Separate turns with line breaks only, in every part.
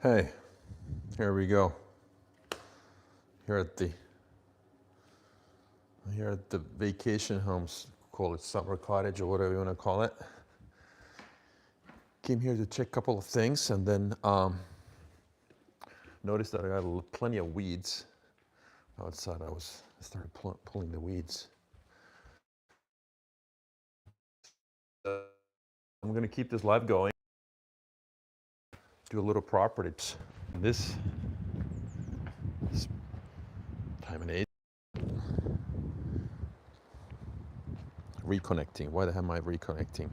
Hey, here we go. Here at the vacation homes, call it summer cottage or whatever you want to call it. Came here to check a couple of things and then noticed that I got plenty of weeds outside. I started pulling the weeds. I'm gonna keep this live going. Do a little property. This time and age. Reconnecting. Why the hell am I reconnecting?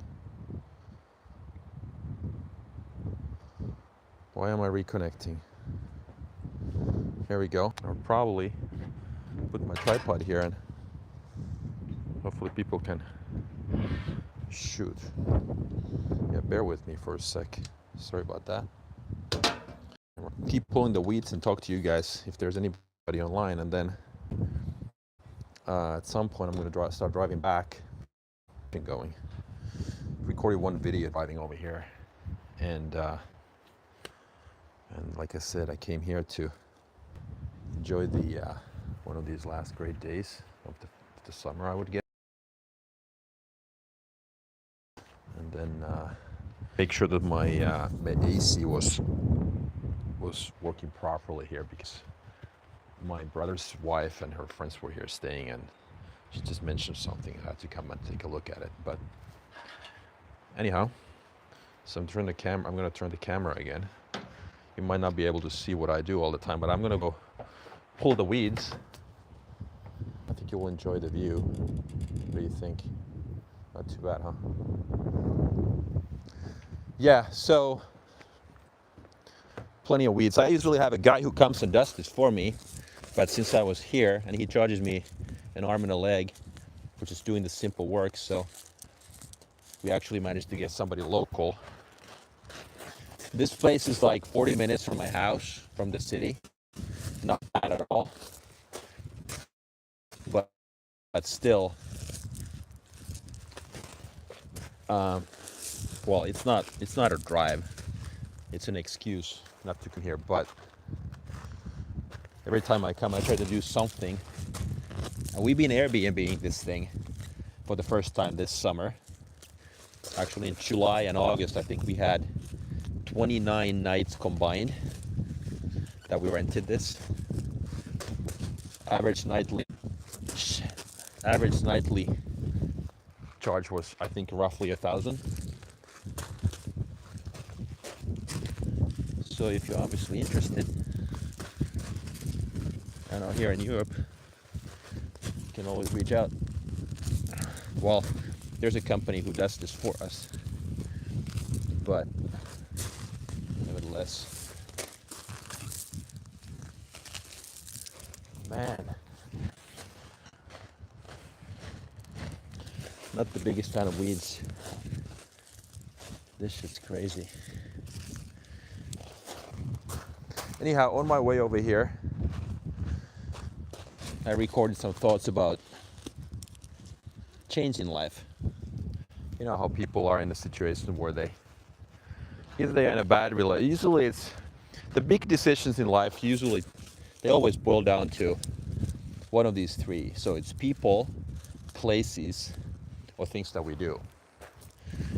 Why am I reconnecting? Here we go. I'll probably put my tripod here and hopefully people can shoot. Yeah, bear with me for a sec. Sorry about that. Keep pulling the weeds and talk to you guys if there's anybody online, and then at some point I'm going to start driving back and going. Recorded one video driving over here, and like I said, I came here to enjoy the one of these last great days of the summer, I would guess, and then make sure that my AC was working properly here, because my brother's wife and her friends were here staying, and she just mentioned something. I had to come and take a look at it. But anyhow, so I'm going to turn the camera again. You might not be able to see what I do all the time, but I'm going to go pull the weeds. I think you will enjoy the view. What do you think? Not too bad, huh? Yeah, so plenty of weeds. I usually have a guy who comes and does this for me, but since I was here and he charges me an arm and a leg for just doing the simple work, so we actually managed to get somebody local. This place is like 40 minutes from my house, from the city. Not bad at all, but still, well, it's not a drive. It's an excuse not to come here. But every time I come, I try to do something. And we've been Airbnb-ing this thing for the first time this summer. Actually, in July and August, I think we had 29 nights combined that we rented this. Average nightly charge was, I think, roughly 1,000. So if you're obviously interested, I know here in Europe, you can always reach out. Well, there's a company who does this for us, but nevertheless, man, not the biggest fan of weeds. This shit's crazy. Anyhow, on my way over here, I recorded some thoughts about change in life. You know how people are in a situation where either they're in a bad relationship. Usually it's the big decisions in life, they always boil down to one of these three. So it's people, places, or things that we do.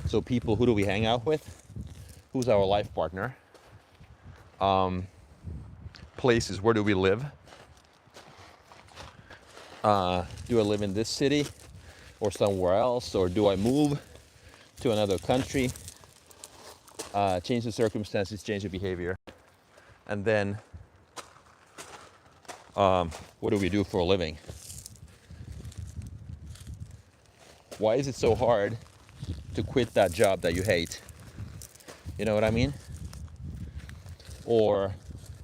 So people, who do we hang out with? Who's our life partner? Places, where do we live? Do I live in this city or somewhere else? Or do I move to another country? Change the circumstances, change the behavior. And then, what do we do for a living? Why is it so hard to quit that job that you hate? You know what I mean? Or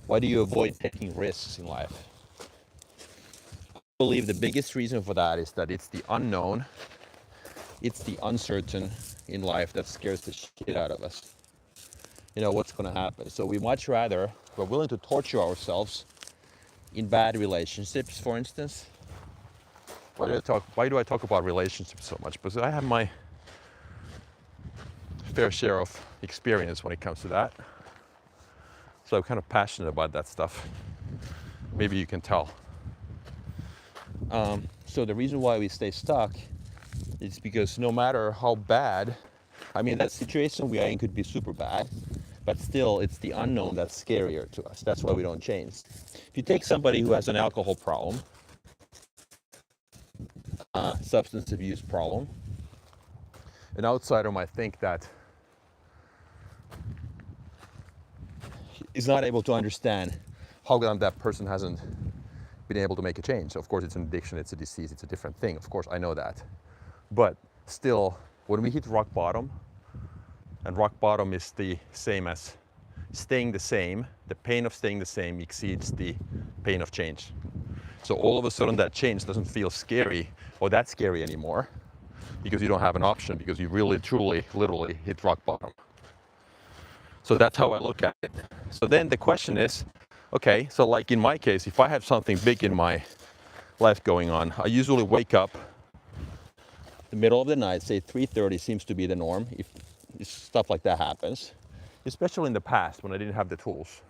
why do you avoid taking risks in life? I believe the biggest reason for that is that it's the unknown, it's the uncertain in life that scares the shit out of us. You know, what's going to happen. So we're willing to torture ourselves in bad relationships, for instance. Why do I talk about relationships so much? Because I have my fair share of experience when it comes to that. So I'm kind of passionate about that stuff. Maybe you can tell. So the reason why we stay stuck is because no matter how bad, I mean, that situation we are in could be super bad, but still it's the unknown that's scarier to us. That's why we don't change. If you take somebody who has an alcohol problem, substance abuse problem, an outsider might think that is not able to understand how come that person hasn't been able to make a change. Of course, it's an addiction, it's a disease, it's a different thing. Of course, I know that. But still, when we hit rock bottom, and rock bottom is the same as staying the same, the pain of staying the same exceeds the pain of change. So all of a sudden that change doesn't feel scary or that scary anymore because you don't have an option, because you really, truly, literally hit rock bottom. So that's how I look at it. So then the question is, okay, so like in my case, if I have something big in my life going on, I usually wake up the middle of the night, say 3:30 seems to be the norm if stuff like that happens, especially in the past when I didn't have the tools.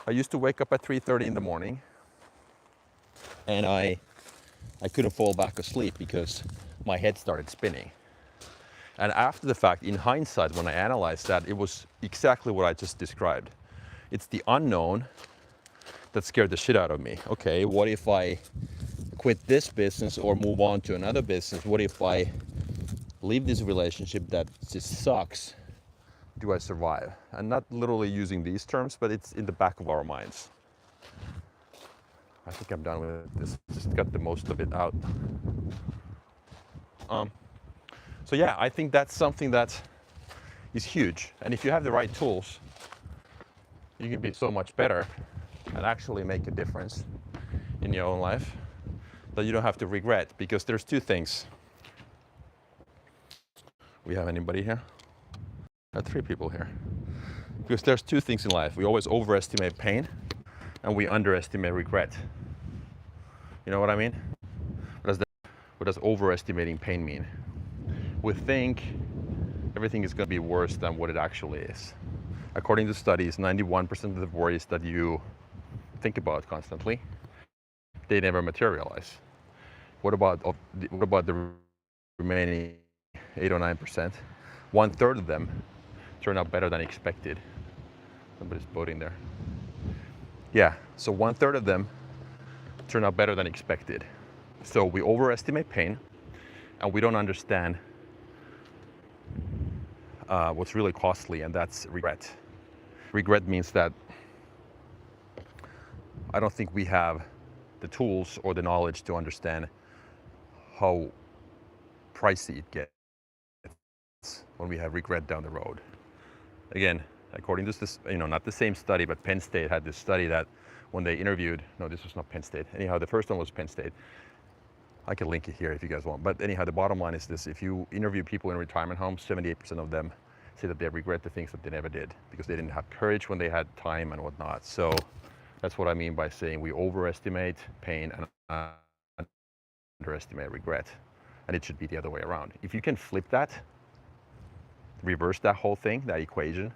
I used to wake up at 3:30 in the morning and I couldn't fall back asleep because my head started spinning. And after the fact, in hindsight, when I analyzed that, it was exactly what I just described. It's the unknown that scared the shit out of me. Okay, what if I quit this business or move on to another business? What if I leave this relationship that just sucks? Do I survive? And not literally using these terms, but it's in the back of our minds. I think I'm done with this. Just got the most of it out. So yeah, I think that's something that is huge. And if you have the right tools, you can be so much better and actually make a difference in your own life that you don't have to regret. Because there's two things. We have anybody here? I have 3 people here. Because there's 2 things in life. We always overestimate pain and we underestimate regret. You know what I mean? What does overestimating pain mean? We think everything is going to be worse than what it actually is. According to studies, 91% of the worries that you think about constantly, they never materialize. What about the remaining 8 or 9%? 1/3 of them turn out better than expected. Somebody's boating there. Yeah, so 1/3 of them turn out better than expected. So we overestimate pain and we don't understand what's really costly, and that's regret. Regret means that I don't think we have the tools or the knowledge to understand how pricey it gets when we have regret down the road. Again, according to this, not the same study, but Penn State had this study that when they interviewed, no, this was not Penn State. Anyhow, the first one was Penn State. I can link it here if you guys want. But anyhow, the bottom line is this. If you interview people in retirement homes, 78% of them say that they regret the things that they never did because they didn't have courage when they had time and whatnot. So that's what I mean by saying we overestimate pain and underestimate regret. And it should be the other way around. If you can flip that, reverse that whole thing, that equation,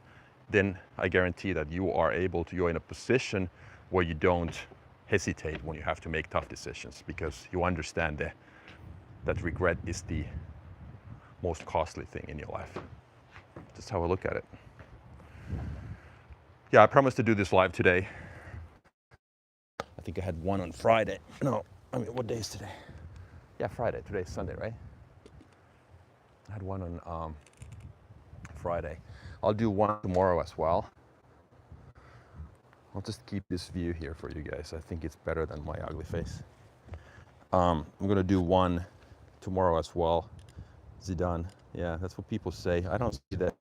then I guarantee that you're in a position where you don't hesitate when you have to make tough decisions, because you understand that regret is the most costly thing in your life. That's how I look at it. Yeah, I promised to do this live today. I think I had one on Friday. No, what day is today? Yeah, Friday. Today's Sunday, right? I had one on Friday. I'll do one tomorrow as well. I'll just keep this view here for you guys. I think it's better than my ugly face. I'm gonna do one tomorrow as well. Zidane. Yeah, that's what people say. I don't see that.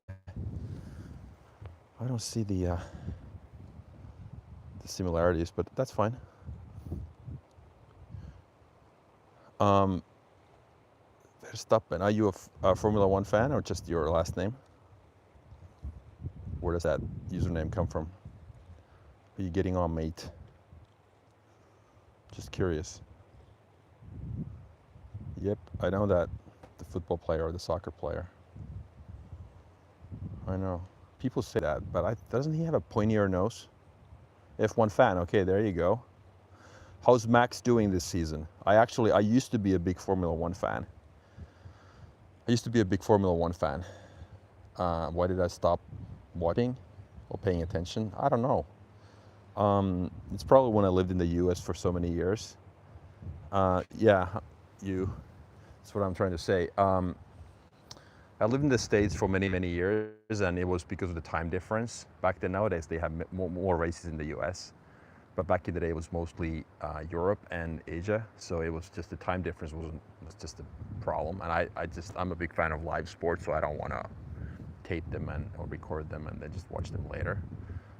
I don't see the similarities, but that's fine. Verstappen. Are you a Formula One fan or just your last name? Where does that username come from? Are you getting on, mate? Just curious. Yep, I know that. The football player or the soccer player. I know. People say that, but doesn't he have a pointier nose? F1 fan. Okay, there you go. How's Max doing this season? I used to be a big Formula One fan. Why did I stop watching or paying attention? I don't know. It's probably when I lived in the U.S. for so many years. Yeah, that's what I'm trying to say. I lived in the States for many, many years, and it was because of the time difference. Back then, nowadays, they have more races in the US. But back in the day, it was mostly Europe and Asia. So it was just the time difference was just a problem. And I'm a big fan of live sports, so I don't want to tape them or record them and then just watch them later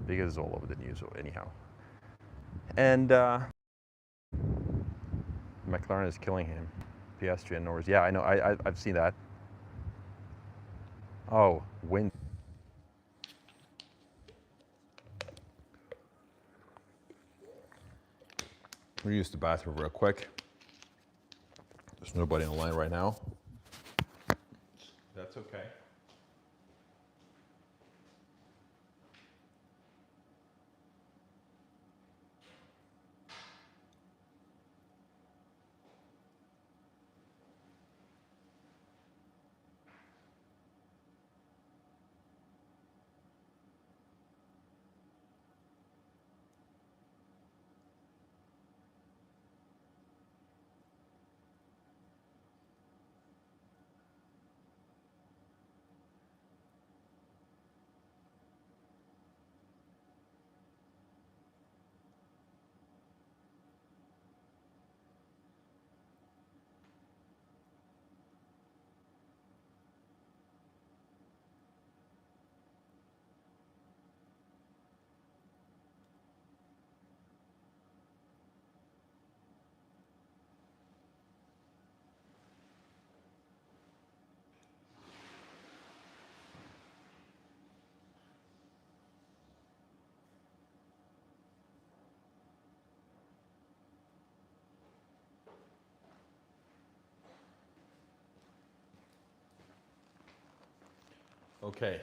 because it's all over the news anyhow. And McLaren is killing him. Piastri and Norris. Yeah, I know. I've seen that. Oh, wind. We'll use the bathroom real quick. There's nobody on the line right now. That's okay. Okay.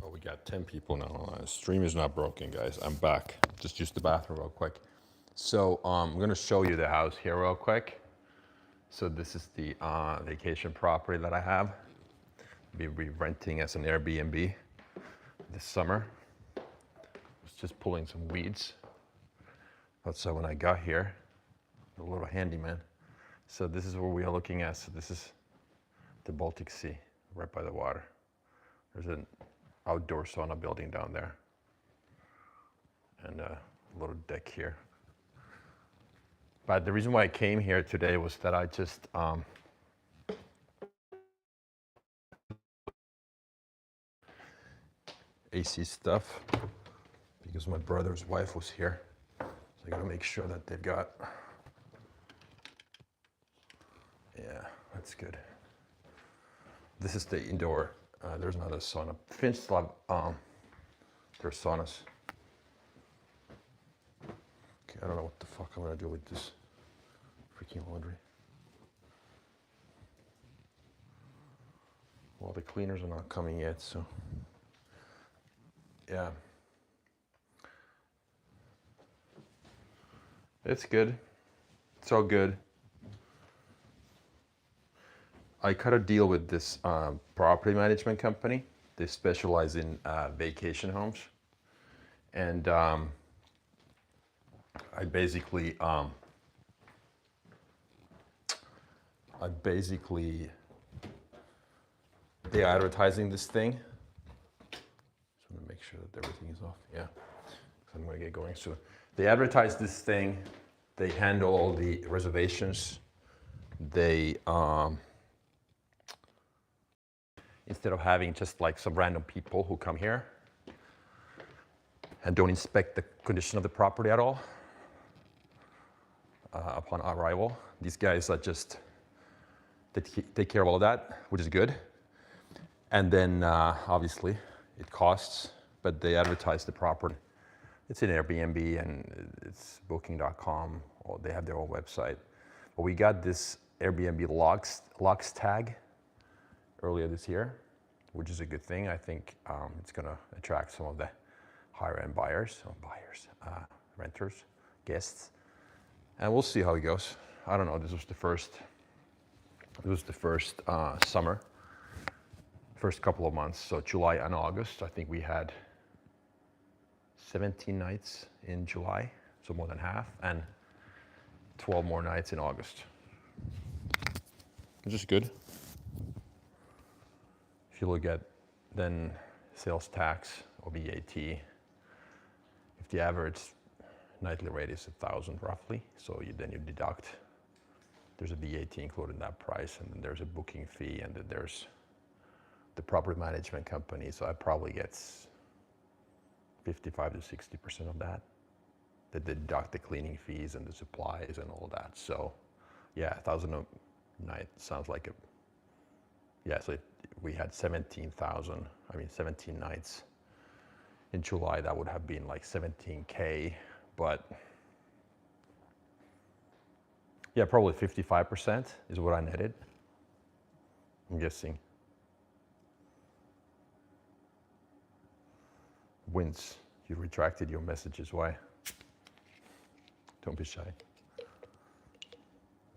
Oh, we got 10 people now. Stream is not broken, guys. I'm back. Just use the bathroom real quick. So I'm going to show you the house here real quick. So this is the vacation property that I have. Be renting as an Airbnb this summer. Was just pulling some weeds. So when I got here, a little handyman. So this is where we are looking at. So this is the Baltic Sea, right by the water. There's an outdoor sauna building down there. And a little deck here. But the reason why I came here today was that I just AC stuff because my brother's wife was here. So I gotta make sure that they've got, yeah, that's good. This is the indoor, there's another sauna. Finns still have their saunas. Okay, I don't know what the fuck I'm gonna do with this freaking laundry. Well, the cleaners are not coming yet, so yeah. It's good. It's all good. I cut a deal with this property management company. They specialize in vacation homes. And I basically they're advertising this thing. Just want to make sure that everything is off. Yeah, I'm going to get going soon. They advertise this thing. They handle all the reservations. They instead of having just like some random people who come here and don't inspect the condition of the property at all upon arrival, these guys are just, they take care of all that, which is good. And then obviously it costs, but they advertise the property. It's in Airbnb and it's booking.com, or they have their own website. But we got this Airbnb locks tag earlier this year, which is a good thing. I think it's gonna attract some of the higher end renters, guests, and we'll see how it goes. I don't know. This was the first summer, first couple of months. So July and August, I think we had 17 nights in July, so more than half, and 12 more nights in August, which is good. If you look at then sales tax or VAT, if the average nightly rate is 1,000 roughly, so then you deduct, there's a VAT included in that price, and then there's a booking fee, and then there's the property management company, so it probably gets 55 to 60% of that. They deduct the cleaning fees and the supplies and all that. So yeah, 1,000 a night sounds like so we had 17 nights in July. That would have been like 17K, but yeah, probably 55% is what I netted, I'm guessing. Wins, you retracted your messages, why? Don't be shy.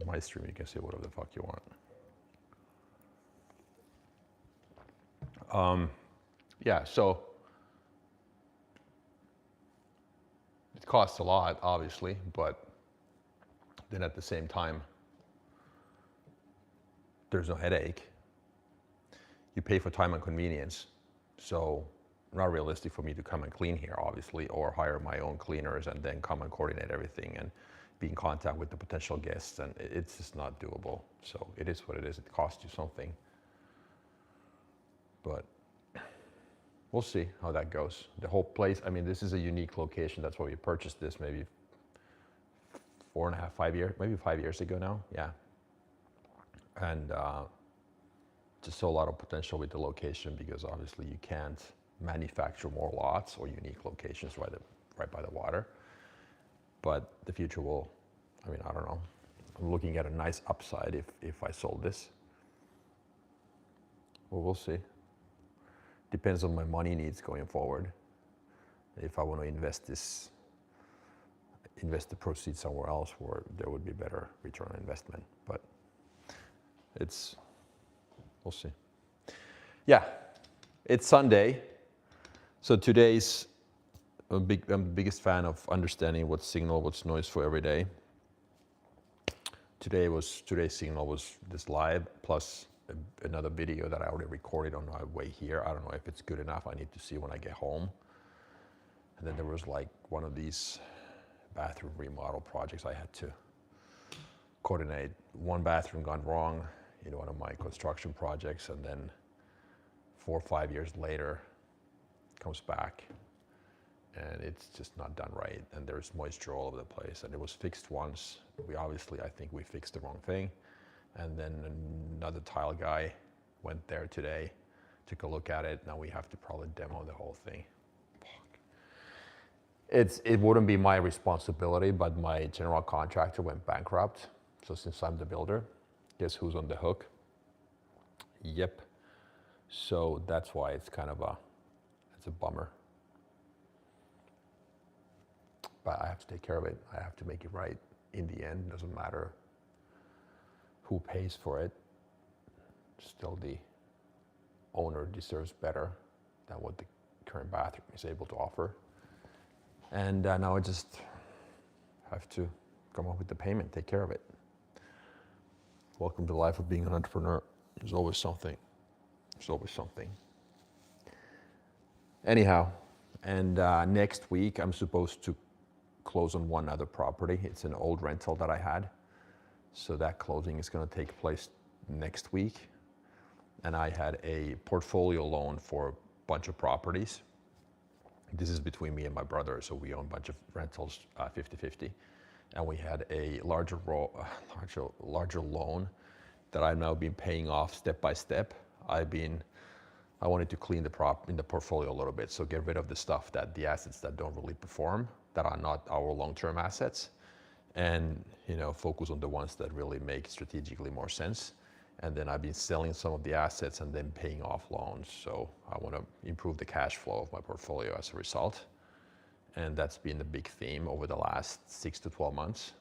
My stream, you can say whatever the fuck you want. Yeah, so it costs a lot, obviously, but then at the same time, there's no headache. You pay for time and convenience, so not realistic for me to come and clean here, obviously, or hire my own cleaners and then come and coordinate everything and be in contact with the potential guests, and it's just not doable. So it is what it is. It costs you something, but we'll see how that goes. The whole place, I mean, this is a unique location. That's why we purchased this maybe 4.5, 5 years, maybe 5 years ago now, yeah. And just saw a lot of potential with the location, because obviously you can't manufacture more lots or unique locations right by the water. But the future will, I mean, I don't know. I'm looking at a nice upside if I sold this. Well, we'll see. Depends on my money needs going forward. If I want to invest the proceeds somewhere else where there would be better return on investment. But we'll see. Yeah, it's Sunday. So I'm the biggest fan of understanding what's signal, what's noise for every day. Today's signal was this live plus another video that I already recorded on my way here. I don't know if it's good enough. I need to see when I get home. And then there was like one of these bathroom remodel projects I had to coordinate. One bathroom gone wrong in one of my construction projects, and then 4 or 5 years later comes back and it's just not done right, and there's moisture all over the place, and it was fixed once. I think we fixed the wrong thing, and then another tile guy went there today, took a look at it. Now we have to probably demo the whole thing. It wouldn't be my responsibility, but my general contractor went bankrupt. So since I'm the builder, guess who's on the hook? Yep. So that's why it's kind of it's a bummer. But I have to take care of it. I have to make it right in the end. It doesn't matter who pays for it. Still, the owner deserves better than what the current bathroom is able to offer. And now I just have to come up with the payment, take care of it. Welcome to the life of being an entrepreneur. There's always something. There's always something. Anyhow, and next week I'm supposed to close on one other property. It's an old rental that I had. So that closing is going to take place next week. And I had a portfolio loan for a bunch of properties. This is between me and my brother, so we own a bunch of rentals, 50-50. And we had a larger loan that I've now been paying off step by step. I wanted to clean the portfolio a little bit, so get rid of the assets that don't really perform, that are not our long-term assets, and focus on the ones that really make strategically more sense. And then I've been selling some of the assets and then paying off loans. So I want to improve the cash flow of my portfolio as a result. And that's been the big theme over the last 6 to 12 months.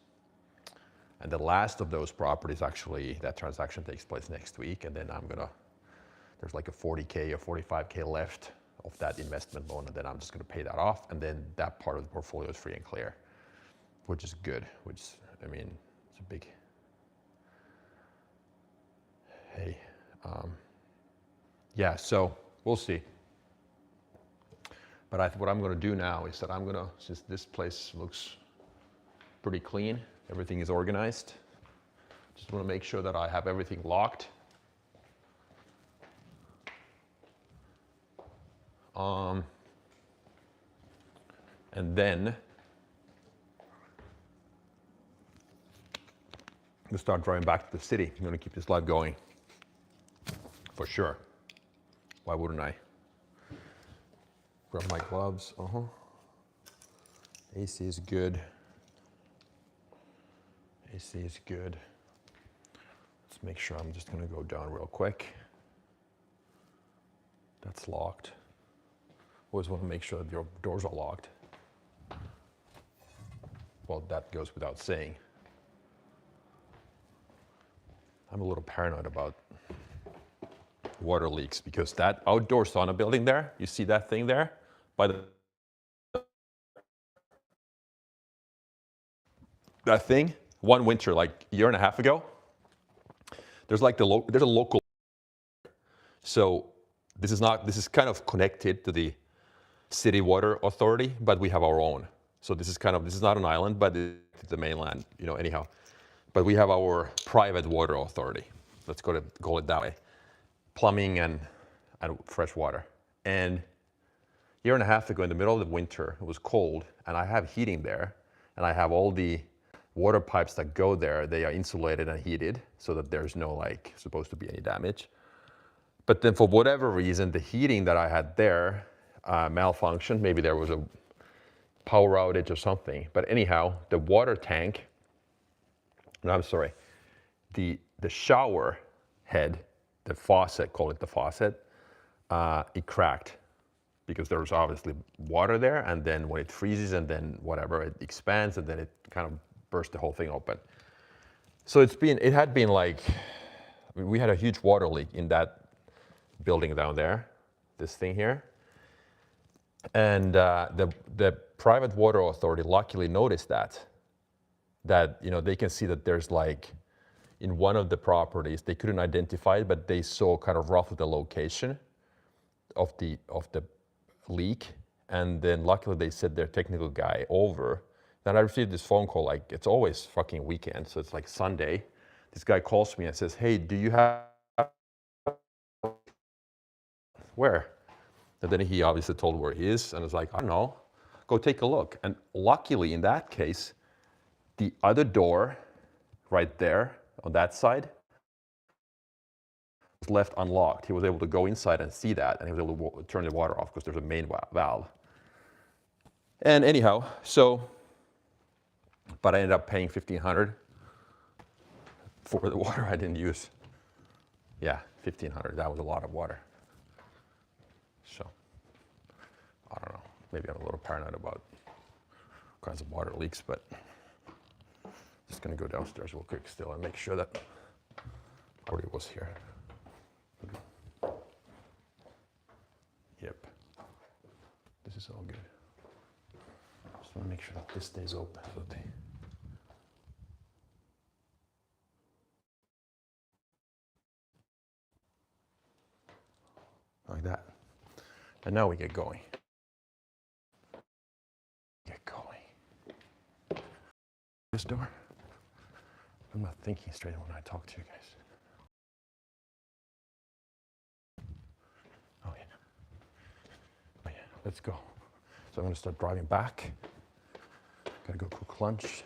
And the last of those properties, actually, that transaction takes place next week. And then there's like a 40K or 45K left of that investment loan. And then I'm just gonna pay that off. And then that part of the portfolio is free and clear, which is good, it's a big, hey, yeah, so we'll see. But what I'm gonna do now is that since this place looks pretty clean, everything is organized, just wanna make sure that I have everything locked. And then we'll start driving back to the city. I'm gonna keep this live going, for sure. Why wouldn't I? Grab my gloves, AC is good. AC is good. Let's make sure, I'm just gonna go down real quick. That's locked. Always want to make sure that your doors are locked. Well, that goes without saying. I'm a little paranoid about water leaks because that outdoor sauna building there, you see that thing there? That thing, one winter, like a year and a half ago, there's a local, so this is kind of connected to the city water authority, but we have our own. So this is not an island, but it's the mainland, anyhow. But we have our private water authority. Let's call it that way. Plumbing and fresh water. And a year and a half ago in the middle of the winter, it was cold, and I have heating there, and I have all the water pipes that go there, they are insulated and heated so that there's no supposed to be any damage. But then for whatever reason, the heating that I had there malfunctioned. Maybe there was a power outage or something. But anyhow, the water tank, no, I'm sorry, the shower head, the faucet, call it the faucet, it cracked because there was obviously water there, and then when it freezes and then whatever, it expands and then it kind of burst the whole thing open. So it had been we had a huge water leak in that building down there, this thing here. And the private water authority luckily noticed that they can see that there's in one of the properties, they couldn't identify it, but they saw kind of roughly the location of the leak. And then luckily they sent their technical guy over. Then I received this phone call, it's always fucking weekend, so it's like Sunday. This guy calls me and says, hey, do you have, where? And then he obviously told where he is, and I was like, I don't know, go take a look. And luckily in that case, the other door right there on that side was left unlocked. He was able to go inside and see that, and he was able to turn the water off because there's a main valve. And anyhow, but I ended up paying $1,500 for the water I didn't use. Yeah, $1,500, that was a lot of water. So, I don't know, maybe I'm a little paranoid about all kinds of water leaks, but just gonna go downstairs real quick still and make sure that already was here. Yep, this is all good. Just wanna make sure that this stays open. Like that. And now we get going. This door. I'm not thinking straight when I talk to you guys. Oh yeah, let's go. So I'm gonna start driving back. Gotta go cook lunch.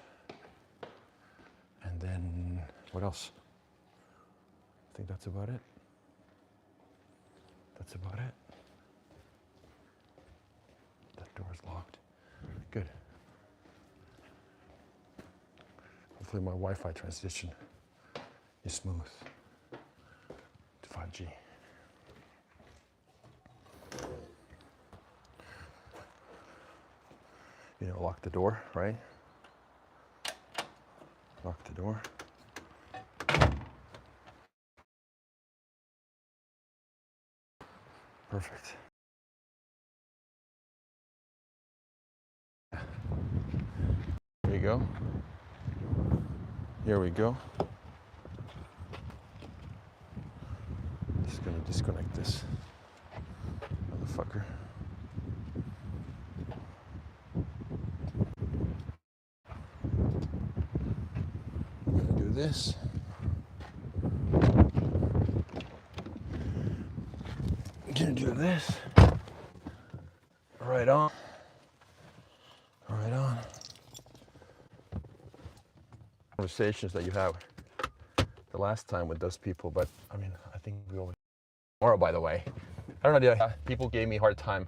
And then, what else? I think that's about it. That door is locked. Good. Hopefully my Wi-Fi transition is smooth to 5G. You know, lock the door, right? Lock the door. Perfect. There you go. Here we go. Just gonna disconnect this motherfucker. I'm gonna do this. I'm gonna do this. Right on. Right on. Conversations that you have the last time with those people, but I mean, I think we always. Tomorrow, by the way, I don't know. People gave me a hard time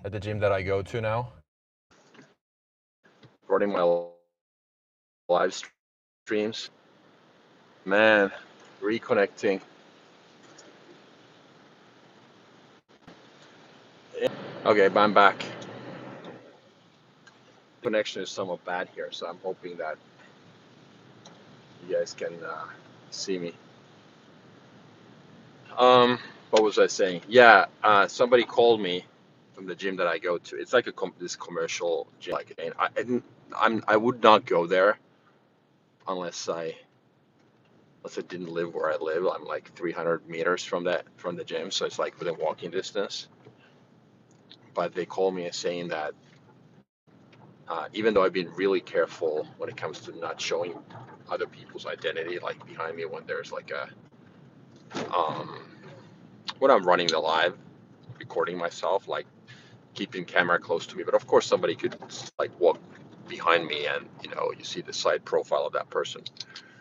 at the gym that I go to now. Recording my live streams. Man, reconnecting. Okay, but I'm back. Connection is somewhat bad here, so I'm hoping that you guys can see me. What was I saying? Yeah, somebody called me from the gym that I go to. It's like this commercial gym. Like, and I would not go there unless I didn't live where I live. I'm like 300 meters from the gym, so it's like within walking distance. But they called me saying that even though I've been really careful when it comes to not showing other people's identity, like behind me when there's like when I'm running the live, recording myself, like keeping camera close to me. But of course, somebody could like walk behind me, and you see the side profile of that person.